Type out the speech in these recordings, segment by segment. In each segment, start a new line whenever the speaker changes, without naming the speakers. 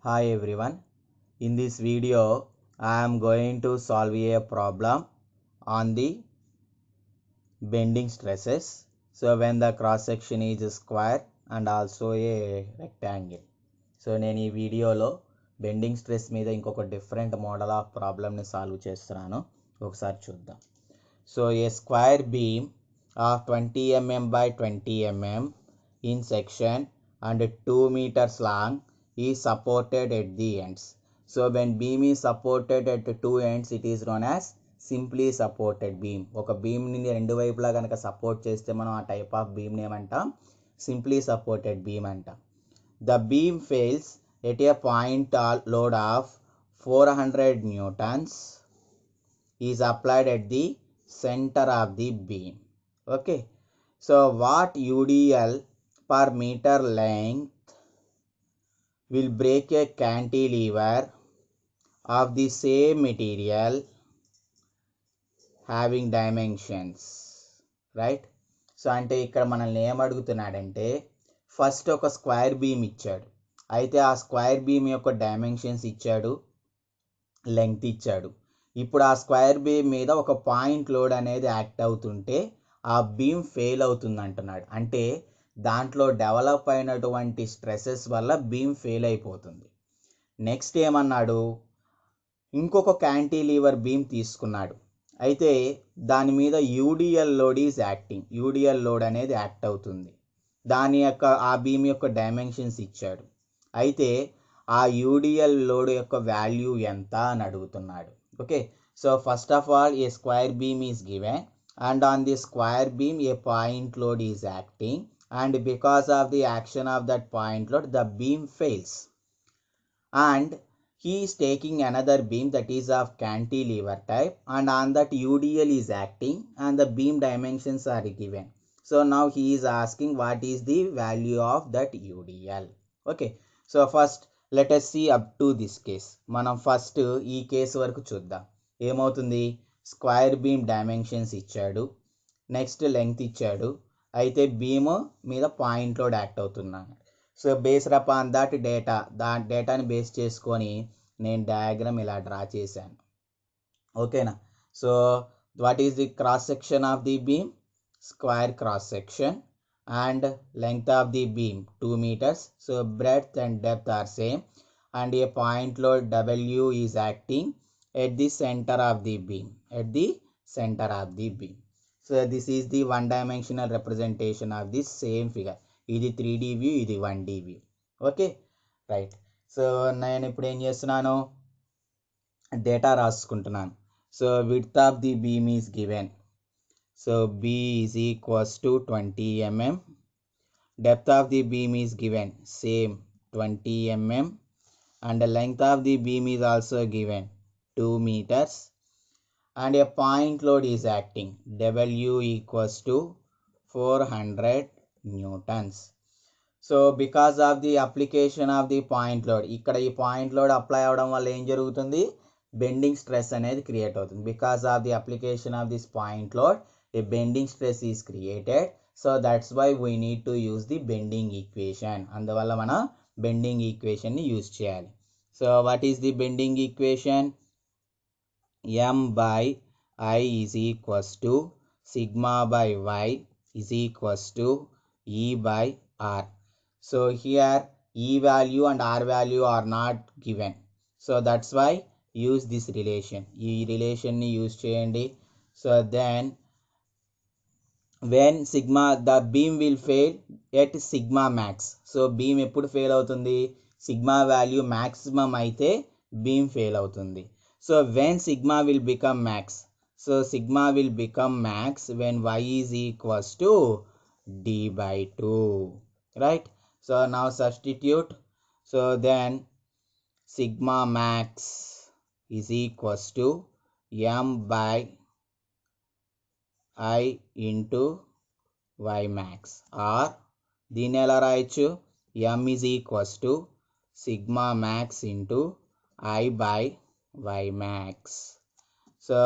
Hi everyone. In this video, I am going to solve a problem on the bending stresses. So when the cross section is a square and also a rectangle. So నేను ఈ వీడియోలో bending stress మీద ఇంకొక different model of ప్రాబ్లమ్ని solve చేస్తున్నాను. ఒకసారి చూద్దాం. So a square beam of 20 mm by 20 mm in section and 2 meters long is supported at the ends. So when beam is supported at two ends, it is known as simply supported beam. ఒక beam ని రెండు వైపులా కనుక support చేస్తే మనం ఆ type of beam ని ఏమంటాం? Simply supported beam అంటాం. The beam fails at a point load of 400 newtons is applied at the center of the beam. Okay, so what UDL per meter length will break a cantilever of the same material having dimensions, right? So అంటే ఇక్కడ మనల్ని ఏమడుగుతున్నాడంటే first ఒక square beam ఇచ్చాడు. అయితే ఆ square beam యొక్క dimensions ఇచ్చాడు, length ఇచ్చాడు. ఇప్పుడు ఆ స్క్వేర్ బీమ్ మీద ఒక పాయింట్ లోడ్ అనేది యాక్ట్ అవుతుంటే ఆ బీమ్ ఫెయిల్ అవుతుంది అంటున్నాడు. అంటే దాంట్లో డెవలప్ అయినటువంటి స్ట్రెసెస్ వల్ల బీమ్ ఫెయిల్ అయిపోతుంది. నెక్స్ట్ ఏమన్నాడు, ఇంకొక క్యాంటిలీవర్ బీమ్ తీసుకున్నాడు. అయితే దాని మీద UDL load is acting. UDL load అనేది యాక్ట్ అవుతుంది. దాని యొక్క ఆ బీమ్ యొక్క డైమెన్షన్స్ ఇచ్చాడు. అయితే ఆ యూడిఎల్ లోడ్ యొక్క వాల్యూ ఎంత అని అడుగుతున్నాడు. Okay, so first of all A square beam is given and on the square beam a point load is acting, and because of the action of that point load the beam fails, and he is taking another beam that is of cantilever type, and on that UDL is acting and the beam dimensions are given. So now he is asking what is the value of that UDL. Okay, so first let us see up to this case. మనం first ఈ case వరకు చూద్దాం. ఏమవుతుంది, square beam dimensions ఇచ్చాడు, next length ఇచ్చాడు, అయితే beam మీద point load act అవుతున్నాను. సో బేస్డ్ అపాన్ దట్ డేటాని బేస్ చేసుకొని నేను డయాగ్రామ్ ఇలా డ్రా చేశాను. ఓకేనా, so what is the cross section of the beam? Square cross section, and length of the beam 2 meters. So breadth and depth are same, and a point load W is acting at the center of the beam. At the center of the beam. So this is the one dimensional representation of this same figure. ఇది 3D view, ఇది 1D view. Okay, right. So నేను ఇప్పుడు ఏం చేస్తున్నాను, data రాసుకుంటున్నాను. So width of the beam is given. So B is equals to 20 mm. Depth of the beam is given, same 20 mm, and the length of the beam is also given 2 meters, and a point load is acting, W equals to 400 newtons. So because of the application of the point load, ఇక్కడ ఈ point load apply అవ్వడం వల్ల ఏం జరుగుతుంది, bending stress అనేది create అవుతుంది. Because of the application of this point load a bending stress is created. So that's why we need to use the bending equation. అందువల్ల మనం bending equation ని use చేయాలి. So what is the bending equation? M by I is equals to sigma by Y is equals to E by R. So here E value and R value are not given. So that's why use this relation. ఈ relation ని use చేయండి. So then when sigma, the beam will fail at sigma max. So beam ఎప్పుడు fail అవుతుంది, sigma value maximum అయితే beam fail అవుతుంది. So when sigma will become max, so sigma will become max when y is equals to d/2, right? So now substitute. So then sigma max is equals to m by I into y max, or దీన్ని ఎలా రాయొచ్చు, m is equals to sigma max into I by y max. So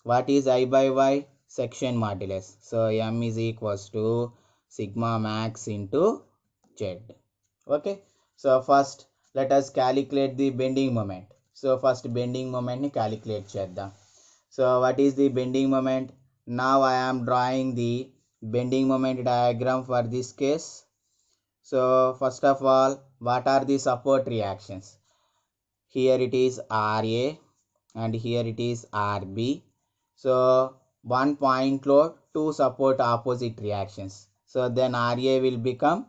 what is I by y? Section modulus. So m is equals to sigma max into z. Okay, so first let us calculate the bending moment. So first bending moment ni calculate చేద్దాం. So what is the bending moment? Now I am drawing the bending moment diagram for this case. So first of all, what are the support reactions? Here it is RA and here it is RB. So one point load, two support opposite reactions. So then RA will become,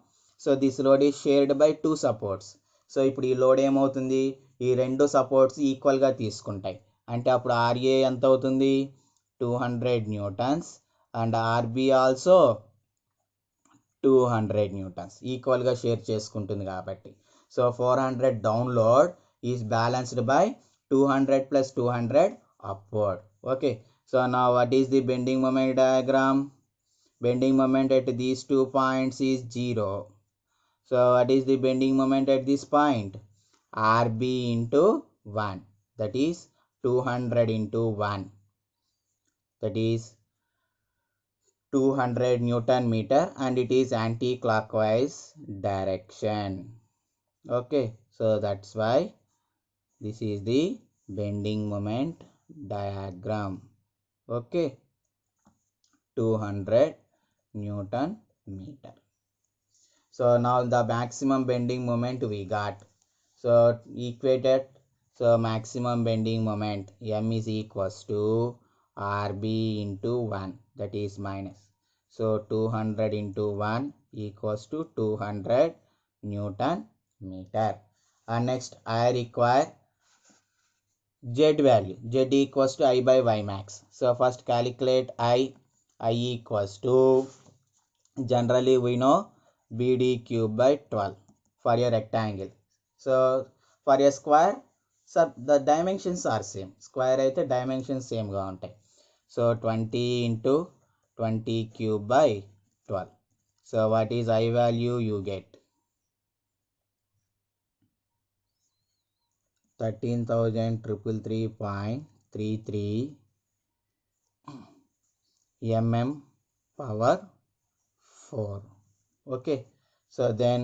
so this load is shared by two supports. So ఇప్పుడు ఈ load ఏమవుతుంది, ఈ రెండు supports ఈక్వల్గా తీసుకుంటాయి. అంటే అప్పుడు RA ఎంత అవుతుంది, 200 newtons and R B also 200 newtons ఈక్వల్గా షేర్ చేసుకుంటుంది కాబట్టి. So 400 down load is balanced by 200 plus 200 upward. Okay, so now what is the bending moment diagram? Bending moment at these 2 points is 0. So what is the bending moment at this point? RB into 1, that is 200 into 1, that is 200 Newton meter, and it is anti-clockwise direction. Okay, so that's why this is the bending moment diagram. Okay, 200 Newton meter. So now the maximum bending moment we got. So equated, so maximum bending moment M is equals to RB into 1, that is minus. So 200 into 1 equals to 200 Newton meter. And next I require Z value. Z equals to I by Y max. So first calculate I equals to, generally we know BD cube by 12 for a rectangle. So for a square, so the dimensions are same. Square అయితే dimensions same గా ఉంటాయి. So 20 into 20 cube by 12. So what is I value you get? 13,333.33 mm power 4. Okay, so then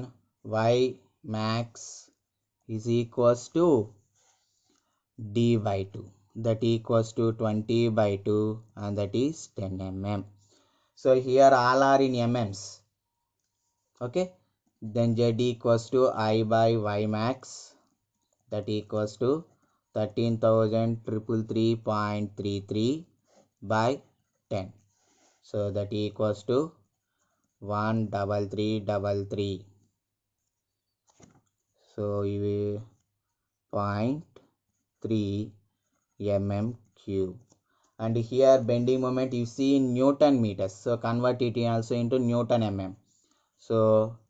Y max is equals to D by 2, that equals to 20 by 2, and that is 10 mm. So here all are in mm's. Okay, then Z equals to I by Y max, that equals to 13,333.33 by 10. So that equals to 13333. So 0.3 mm cube. And here bending moment you see in Newton meters. So convert it also into Newton mm. So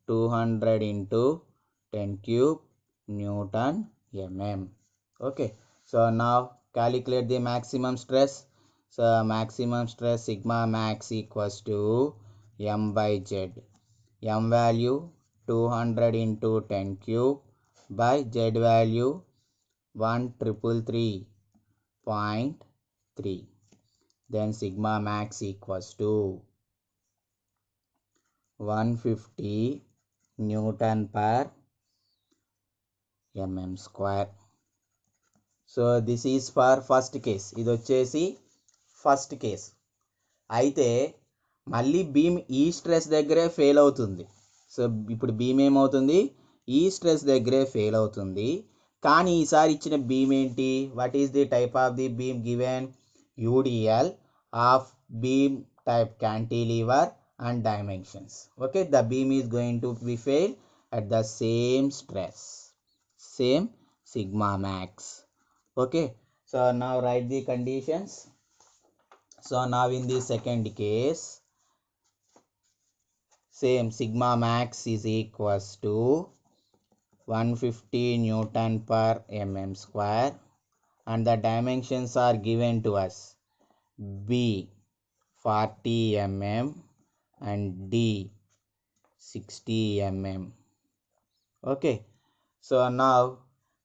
200 into 10 cube Newton mm. Okay, so now calculate the maximum stress. So maximum stress sigma max equals to M by Z. M value 200 into 10 cube by Z value 133.3. Then sigma max equals to 150 Newton per mm square. So this is for first case. ఇది వచ్చేసి first case. అయితే మళ్ళీ beam ఈ stress దగ్గరే fail అవుతుంది. So ఇప్పుడు beam ఏమవుతుంది, ఈ స్ట్రెస్ దగ్గరే ఫెయిల్ అవుతుంది. కానీ ఈసారి ఇచ్చిన బీమ్ ఏంటి, what is the type of the beam given, UDL of beam type cantilever and dimensions. Okay, the beam is going to be fail at the same stress, same sigma max. Okay, so now write the conditions. So now in the second case, same sigma max is equals to 150 Newton per mm square, and the dimensions are given to us. B 40 mm and D 60 mm. Okay, so now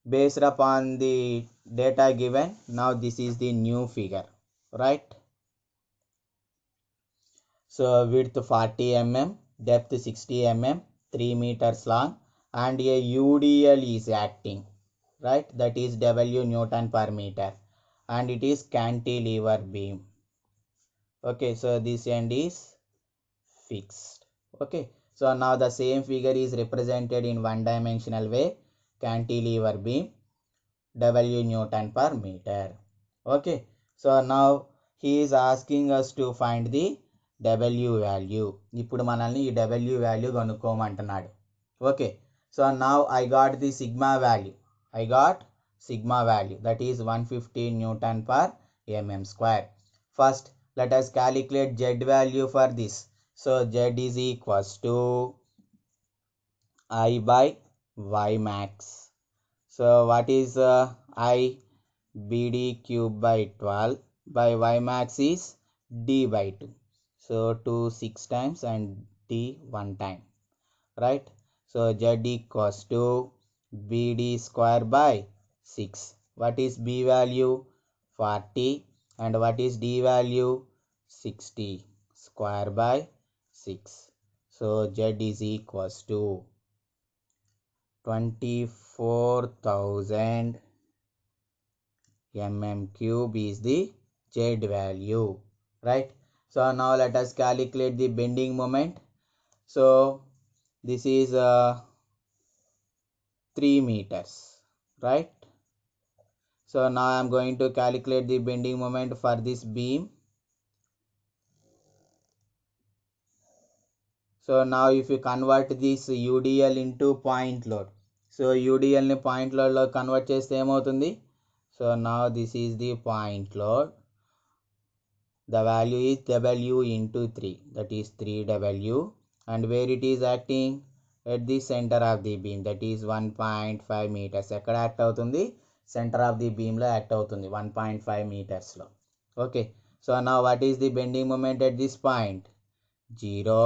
based upon the data given, now this is the new figure, right? So width 40 mm, depth 60 mm, 3 meters long, and a UDL is acting, right? That is W Newton per meter, and it is cantilever beam. Okay, so this end is fixed. Okay, so now the same figure is represented in one dimensional way, cantilever beam, W Newton per meter. Okay, so now he is asking us to find the W value. ఇప్పుడు మనల్ని ఈ W value కనుక్కోమంటున్నాడు. Okay, so now I got the sigma value. I got sigma value, that is 150 Newton per mm square. First, let us calculate Z value for this. So Z is equals to I by Y max. So what is I? BD cube by 12 by Y max is D by 2. So 2 6 times and D 1 time, right? So Z equals to BD square by 6. What is B value? 40. And what is D value? 60 square by 6. So Z is equals to 24,000 mm cube is the Z value, right? So now let us calculate the bending moment. So this is 3 meters, right? So now I am going to calculate the bending moment for this beam. So now if you convert this UDL into point load, so UDL ni point load lo convert cheste em avutundi? So now this is the point load. The value is W into 3, that is 3W, and where it is acting? At the center of the beam, that is 1.5 meters. ఎక్కడ act అవుతుంది? Centre of the beam లో act అవుతుంది 1.5 meters లో. Okay, so now what is the bending moment at this point? 0.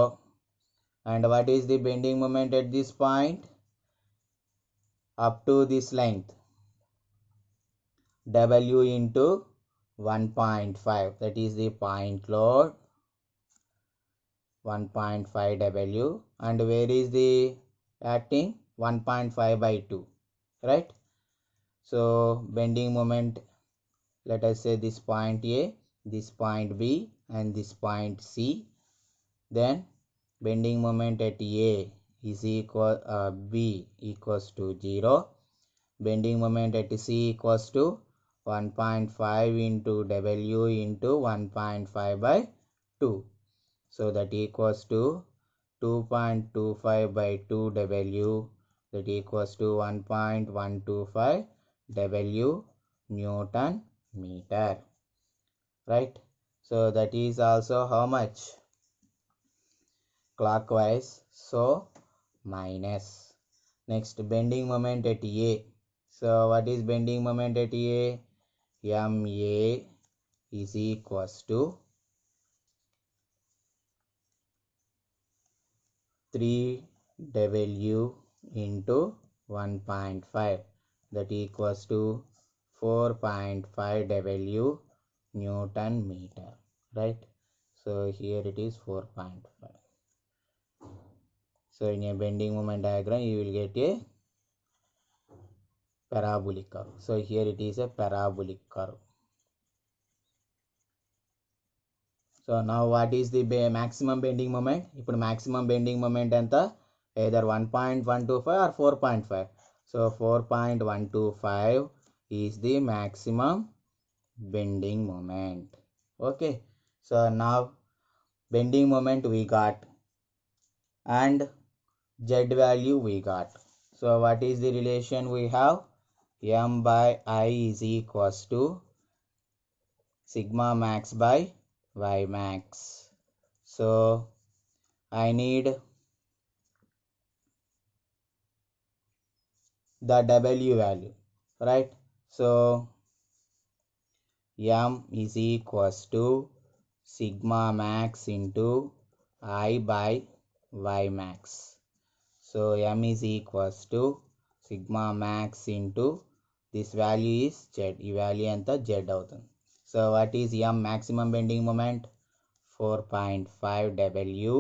And what is the bending moment at this point? Up to this length, W into 1.5, that is the point load, 1.5 W, and where is the acting? 1.5 by 2, right? So bending moment, let us say this point A, this point B, and this point C. Then bending moment at A is equal B equals to 0. Bending moment at C equals to 1.5 into W into 1.5 by 2. So that equals to 2.25 by 2 W, that equals to 1.125 W Newton meter, right? So that is also how much? Clockwise, so minus. Next, bending moment at A. So what is bending moment at A? MA is equals to 3W into 1.5, that equals to 4.5 W Newton meter, right? So here it is 4.5. So in a bending moment diagram you will get a parabolic curve. So here it is a parabolic curve. So now what is the maximum bending moment? ఇప్పుడు maximum bending moment ఎంత? Either 1.125 or 4.5. So 4.125 is the maximum bending moment. Okay, so now bending moment we got and Z value we got. So what is the relation we have? M by I is equals to sigma max by Y max. So I need the W value, right? So M is equals to sigma max into I by Y max. So M is equals to sigma max into this value is Z. ఈ value ఎంత? Z అవుతుంది. So what is M maximum bending moment? 4.5 W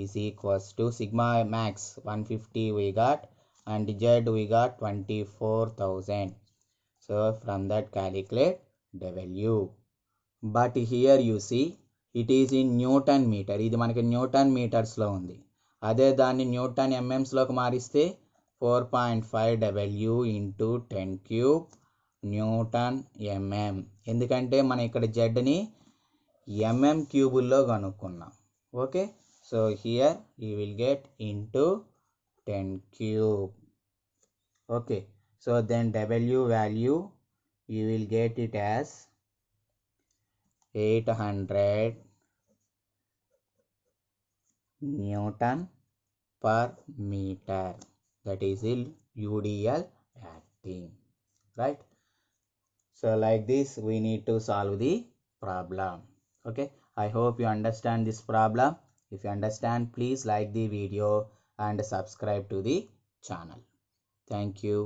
is equals to sigma max 150 we got, and Z we got 24,000. So from that calculate W. But here you see it is in Newton meter. ఇది మనకి Newton మీటర్స్లో ఉంది. అదే దాన్ని Newton ఎంఎంస్లోకి మారిస్తే 4.5 W into 10 cube newton mm. ఎందుకంటే మనం ఇక్కడ జెడ్ని ఎంఎం క్యూబుల్లో కనుక్కున్నాం. Okay, so here you will get into 10 cube. Okay, so then W value you will get it as 800 Newton per meter. That is UDL acting, right? So like this we need to solve the problem. Okay, I hope you understand this problem. If you understand, please like the video and subscribe to the channel. Thank you.